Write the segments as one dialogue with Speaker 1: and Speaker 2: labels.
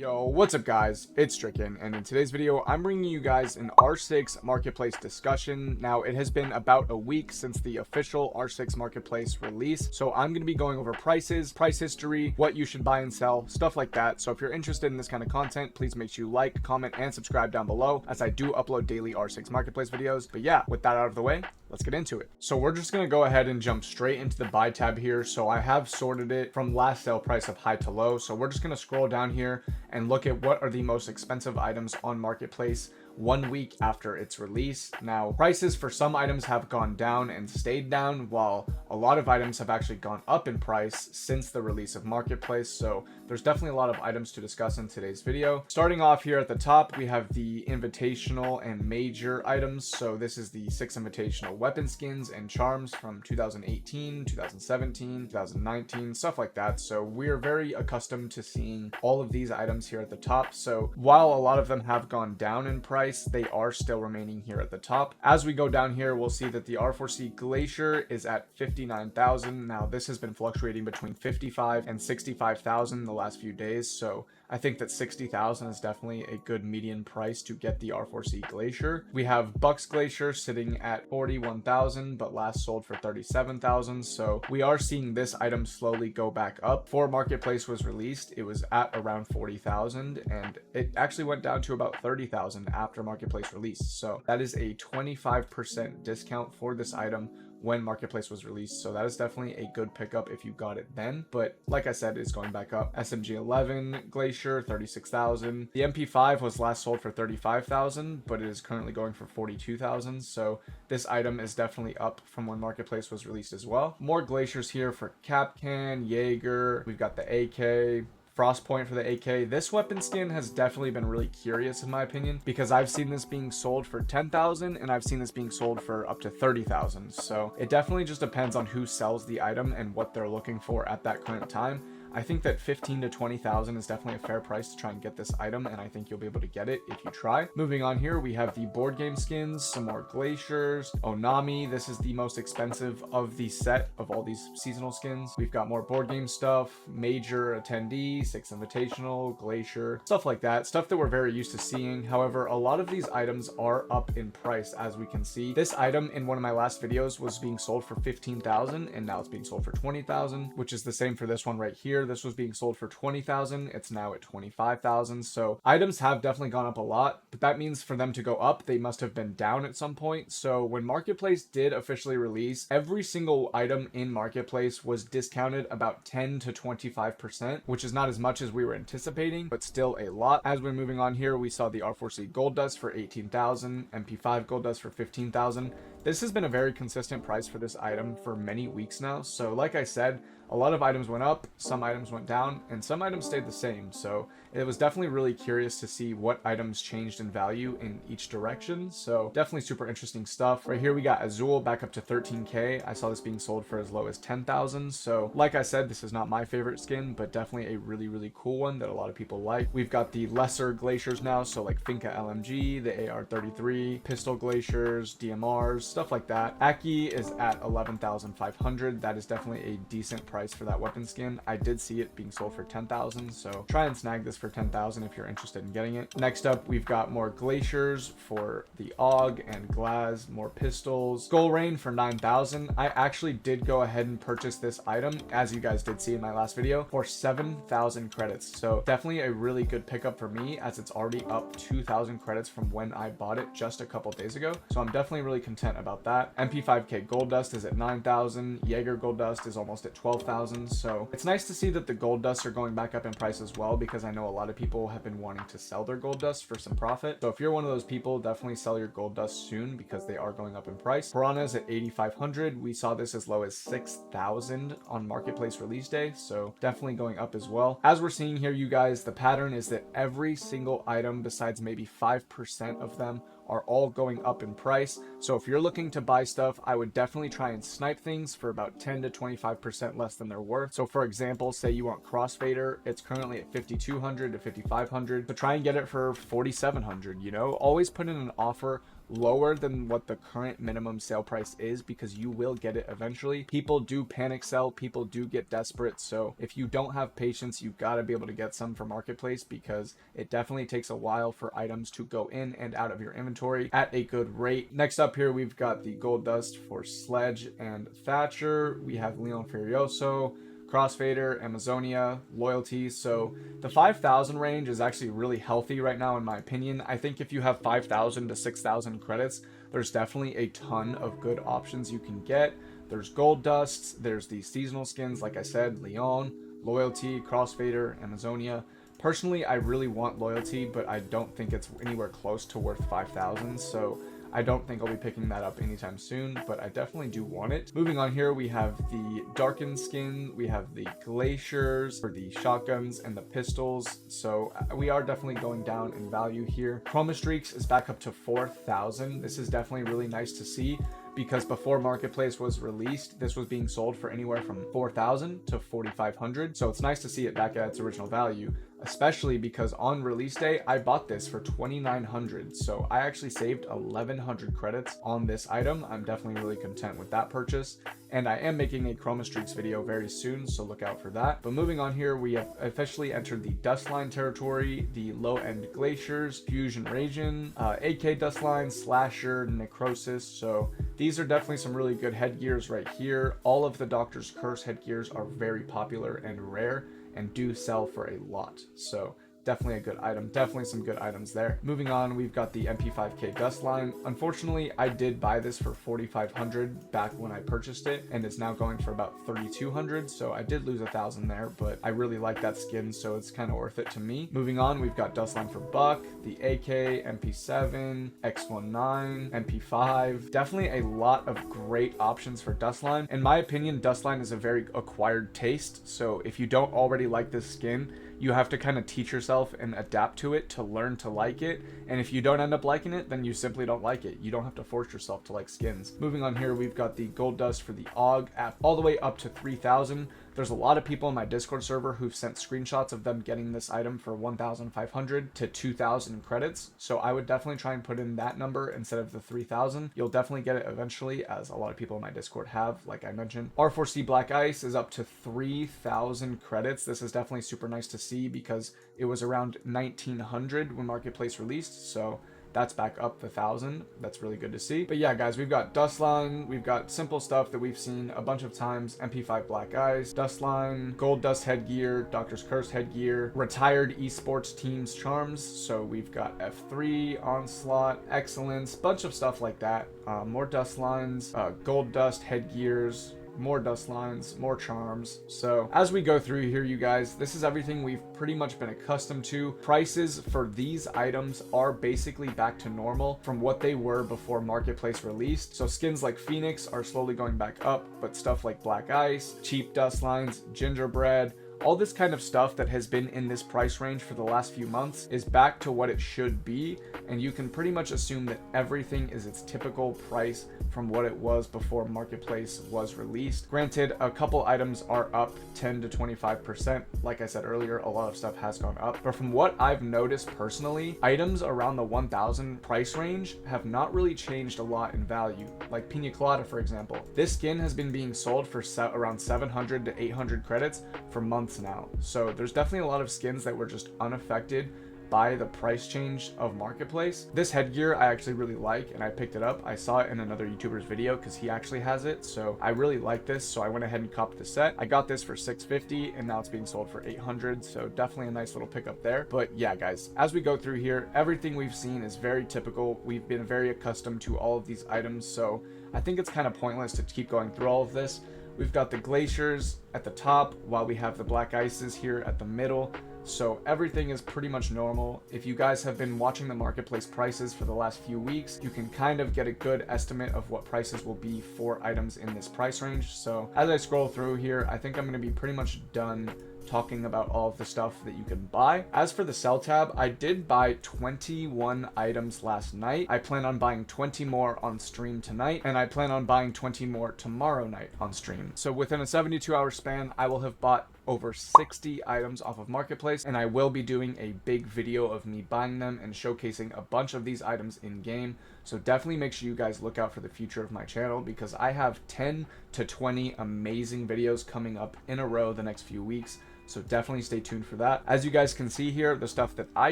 Speaker 1: Yo, what's up guys? It's Stricken, and in today's video, I'm bringing you guys an R6 Marketplace discussion. Now, it has been about a week since the official R6 Marketplace release, so I'm going to be going over prices, price history, what you should buy and sell, stuff like that. So if you're interested in this kind of content, please make sure you like, comment, and subscribe down below, as I do upload daily R6 Marketplace videos. But yeah, with that out of the way, let's get into it. So we're just going to go ahead and jump straight into the buy tab here. So I have sorted it from last sale price of high to low. So we're just going to scroll down here and look at what are the most expensive items on Marketplace 1 week after its release. Now, prices for some items have gone down and stayed down, while a lot of items have actually gone up in price since the release of Marketplace. So there's definitely a lot of items to discuss in today's video. Starting off here at the top, we have the invitational and major items. So this is the 6 invitational weapon skins and charms from 2018, 2017, 2019, stuff like that. So we're very accustomed to seeing all of these items here at the top. So while a lot of them have gone down in price, they are still remaining here at the top. As we go down here, we'll see that the R4C Glacier is at 59,000. Now, this has been fluctuating between 55 and 65,000 the last few days. So I think that 60,000 is definitely a good median price to get the R4C Glacier. We have Bucks Glacier sitting at 41,000, but last sold for 37,000. So we are seeing this item slowly go back up. Before Marketplace was released, it was at around 40,000, and it actually went down to about 30,000 after Marketplace released. So that is a 25% discount for this item when Marketplace was released. So that is definitely a good pickup if you got it then. But like I said, it's going back up. SMG 11 Glacier, 36,000. The MP5 was last sold for 35,000, but it is currently going for 42,000. So this item is definitely up from when Marketplace was released as well. More Glaciers here for Capcan, Jaeger. We've got the AK. Frostpoint for the AK. This weapon skin has definitely been really curious in my opinion, because I've seen this being sold for 10,000 and I've seen this being sold for up to 30,000. So it definitely just depends on who sells the item and what they're looking for at that current time. I think that 15 to 20,000 is definitely a fair price to try and get this item, and I think you'll be able to get it if you try. Moving on here, we have the board game skins, some more Glaciers, Onami. This is the most expensive of the set of all these seasonal skins. We've got more board game stuff, Major Attendee, 6 Invitational, Glacier, stuff like that. Stuff that we're very used to seeing. However, a lot of these items are up in price, as we can see. This item in one of my last videos was being sold for 15,000, and now it's being sold for 20,000, which is the same for this one right here. This was being sold for 20,000. It's now at 25,000. So items have definitely gone up a lot, but that means for them to go up, they must have been down at some point. So when Marketplace did officially release, every single item in Marketplace was discounted about 10 to 25%, which is not as much as we were anticipating, but still a lot. As we're moving on here, we saw the R4C Gold Dust for 18,000, MP5 Gold Dust for 15,000. This has been a very consistent price for this item for many weeks now. So like I said, a lot of items went up, some items went down, and some items stayed the same. So it was definitely really curious to see what items changed in value in each direction. So definitely super interesting stuff. Right here we got Azul back up to 13k. I saw this being sold for as low as 10,000. So like I said, this is not my favorite skin, but definitely a really cool one that a lot of people like. We've got the lesser Glaciers now, so like Finka LMG, the AR-33, Pistol Glaciers, DMRs, stuff like that. Aki is at 11,500. That is definitely a decent price for that weapon skin. I did see it being sold for 10,000, so try and snag this for 10,000 if you're interested in getting it. Next up, we've got more Glaciers for the AUG and Glaz, more pistols. Skull Rain for 9,000. I actually did go ahead and purchase this item, as you guys did see in my last video, for 7,000 credits. So definitely a really good pickup for me, as it's already up 2,000 credits from when I bought it just a couple days ago. So I'm definitely really content about that. MP5K Gold Dust is at 9,000. Jaeger Gold Dust is almost at 12,000. So it's nice to see that the gold dusts are going back up in price as well, because I know a lot of people have been wanting to sell their gold dust for some profit. So if you're one of those people, definitely sell your gold dust soon, because they are going up in price. Piranhas at 8,500. We saw this as low as 6,000 on Marketplace release day, so definitely going up as well. As we're seeing here, you guys, the pattern is that every single item besides maybe 5% of them are all going up in price. So if you're looking to buy stuff, I would definitely try and snipe things for about 10 to 25% less than they're worth. So for example, say you want Crossfader, it's currently at 5,200 to 5,500, but try and get it for 4,700. You know, always put in an offer lower than what the current minimum sale price is, because you will get it eventually. People do panic sell, people do get desperate, so if you don't have patience, you gotta be able to get some for marketplace, because it definitely takes a while for items to go in and out of your inventory at a good rate. Next up here, we've got the gold dust for Sledge and Thatcher. We have Leon Furioso, Crossfader, Amazonia, Loyalty. So the 5,000 range is actually really healthy right now, in my opinion. I think if you have 5,000 to 6,000 credits, there's definitely a ton of good options you can get. There's gold dusts, there's the seasonal skins, like I said, Leon, Loyalty, Crossfader, Amazonia. Personally, I really want Loyalty, but I don't think it's anywhere close to worth 5,000, so I don't think I'll be picking that up anytime soon, but I definitely do want it. Moving on here, we have the Darkened skin, we have the Glaciers for the shotguns and the pistols, so we are definitely going down in value here. Chroma Streaks is back up to 4,000. This is definitely really nice to see, because before Marketplace was released, this was being sold for anywhere from 4,000 to 4,500. So it's nice to see it back at its original value, especially because on release day, I bought this for 2,900. So I actually saved 1,100 credits on this item. I'm definitely really content with that purchase. And I am making a Chroma Streaks video very soon, so look out for that. But moving on here, we have officially entered the Dustline territory, the low-end Glaciers, Fusion Raging, AK Dustline, Slasher, Necrosis. So these are definitely some really good headgears right here. All of the Doctor's Curse headgears are very popular and rare and do sell for a lot. So definitely a good item, definitely some good items there. Moving on, we've got the MP5K Dustline. Unfortunately, I did buy this for 4,500 back when I purchased it, and it's now going for about 3,200, so I did lose 1,000 there, but I really like that skin, so it's kind of worth it to me. Moving on, we've got Dustline for Buck, the AK, MP7, X19, MP5. Definitely a lot of great options for Dustline. In my opinion, Dustline is a very acquired taste, so if you don't already like this skin, you have to kind of teach yourself and adapt to it to learn to like it. And if you don't end up liking it, then you simply don't like it. You don't have to force yourself to like skins. Moving on here, we've got the gold dust for the AUG app all the way up to 3,000. There's a lot of people in my Discord server who've sent screenshots of them getting this item for 1,500 to 2,000 credits. So I would definitely try and put in that number instead of the 3,000. You'll definitely get it eventually, as a lot of people in my Discord have, like I mentioned. R4C Black Ice is up to 3,000 credits. This is definitely super nice to see, because it was around 1,900 when Marketplace released. So that's back up 1,000. That's really good to see. But yeah, guys, we've got Dustline, we've got simple stuff that we've seen a bunch of times: MP5 Black Eyes, Dustline, Gold Dust headgear, Doctor's Curse headgear, retired esports teams charms. So we've got F3, Onslaught, Excellence, bunch of stuff like that. More Dustlines, Gold Dust headgears, more dust lines, more charms. So as we go through here, you guys, this is everything we've pretty much been accustomed to. Prices for these items are basically back to normal from what they were before Marketplace released. So skins like Phoenix are slowly going back up, but stuff like Black Ice, cheap dust lines, Gingerbread, all this kind of stuff that has been in this price range for the last few months is back to what it should be, and you can pretty much assume that everything is its typical price from what it was before Marketplace was released. Granted, a couple items are up 10 to 25%. Like I said earlier, a lot of stuff has gone up, but from what I've noticed personally, items around the 1,000 price range have not really changed a lot in value. Like Pina Colada, for example. This skin has been being sold for around 700 to 800 credits for months now. So there's definitely a lot of skins that were just unaffected by the price change of Marketplace. This headgear I actually really like, and I picked it up. I saw it in another YouTuber's video because he actually has it, so I really like this, so I went ahead and copped the set. I got this for $650 and now it's being sold for $800, so definitely a nice little pickup there. But yeah, guys, as we go through here, everything we've seen is very typical. We've been very accustomed to all of these items, so I think it's kind of pointless to keep going through all of this. We've got the Glaciers at the top, while we have the Black Ices here at the middle. So everything is pretty much normal. If you guys have been watching the Marketplace prices for the last few weeks, you can kind of get a good estimate of what prices will be for items in this price range. So as I scroll through here, I think I'm going to be pretty much done talking about all of the stuff that you can buy. As for the sell tab, I did buy 21 items last night. I plan on buying 20 more on stream tonight, and I plan on buying 20 more tomorrow night on stream. So within a 72-hour span, I will have bought over 60 items off of Marketplace, and I will be doing a big video of me buying them and showcasing a bunch of these items in game. So definitely make sure you guys look out for the future of my channel, because I have 10 to 20 amazing videos coming up in a row the next few weeks. So definitely stay tuned for that. As you guys can see here, the stuff that I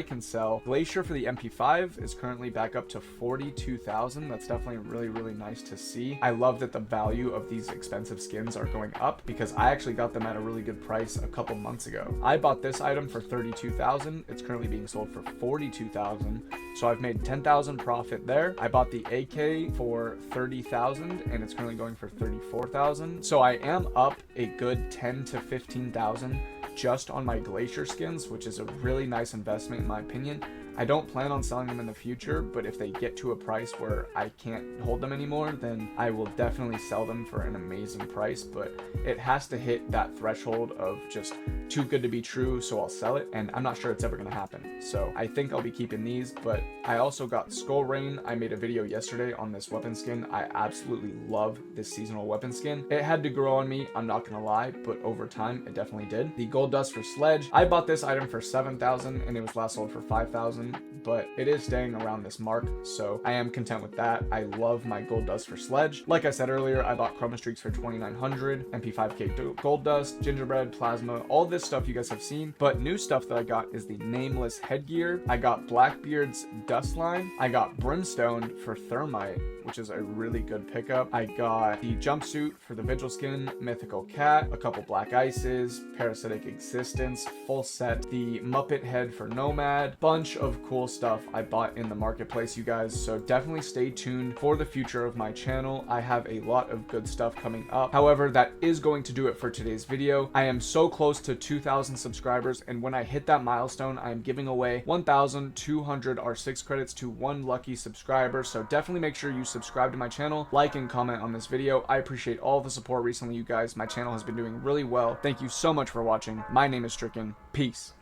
Speaker 1: can sell, Glacier for the MP5 is currently back up to 42,000. That's definitely really nice to see. I love that the value of these expensive skins are going up, because I actually got them at a really good price a couple months ago. I bought this item for 32,000. It's currently being sold for 42,000. So I've made 10,000 profit there. I bought the AK for 30,000 and it's currently going for 34,000. So I am up a good 10 to 15,000 just on my Glacier skins, which is a really nice investment in my opinion. I don't plan on selling them in the future, but if they get to a price where I can't hold them anymore, then I will definitely sell them for an amazing price. But it has to hit that threshold of just too good to be true, so I'll sell it, and I'm not sure it's ever going to happen. So I think I'll be keeping these, but I also got Skull Rain. I made a video yesterday on this weapon skin. I absolutely love this seasonal weapon skin. It had to grow on me, I'm not going to lie, but over time it definitely did. The Gold Dust for Sledge, I bought this item for 7,000 and it was last sold for 5,000. But it is staying around this mark, so I am content with that. I love my Gold Dust for Sledge. Like I said earlier, I bought Chroma Streaks for 2,900, MP5K Gold Dust, Gingerbread, Plasma, all this stuff you guys have seen. But new stuff that I got is the Nameless Headgear. I got Blackbeard's Dust Line. I got Brimstone for Thermite, which is a really good pickup. I got the jumpsuit for the Vigil skin, Mythical Cat, a couple Black Ices, Parasitic Existence, full set, the Muppet head for Nomad, bunch of cool stuff I bought in the marketplace, you guys. So definitely stay tuned for the future of my channel. I have a lot of good stuff coming up. However, that is going to do it for today's video. I am so close to 2,000 subscribers, and when I hit that milestone, I am giving away 1,200 R6 credits to one lucky subscriber. So definitely make sure you subscribe to my channel, like and comment on this video. I appreciate all the support recently, you guys. My channel has been doing really well. Thank you so much for watching. My name is Stricken. Peace.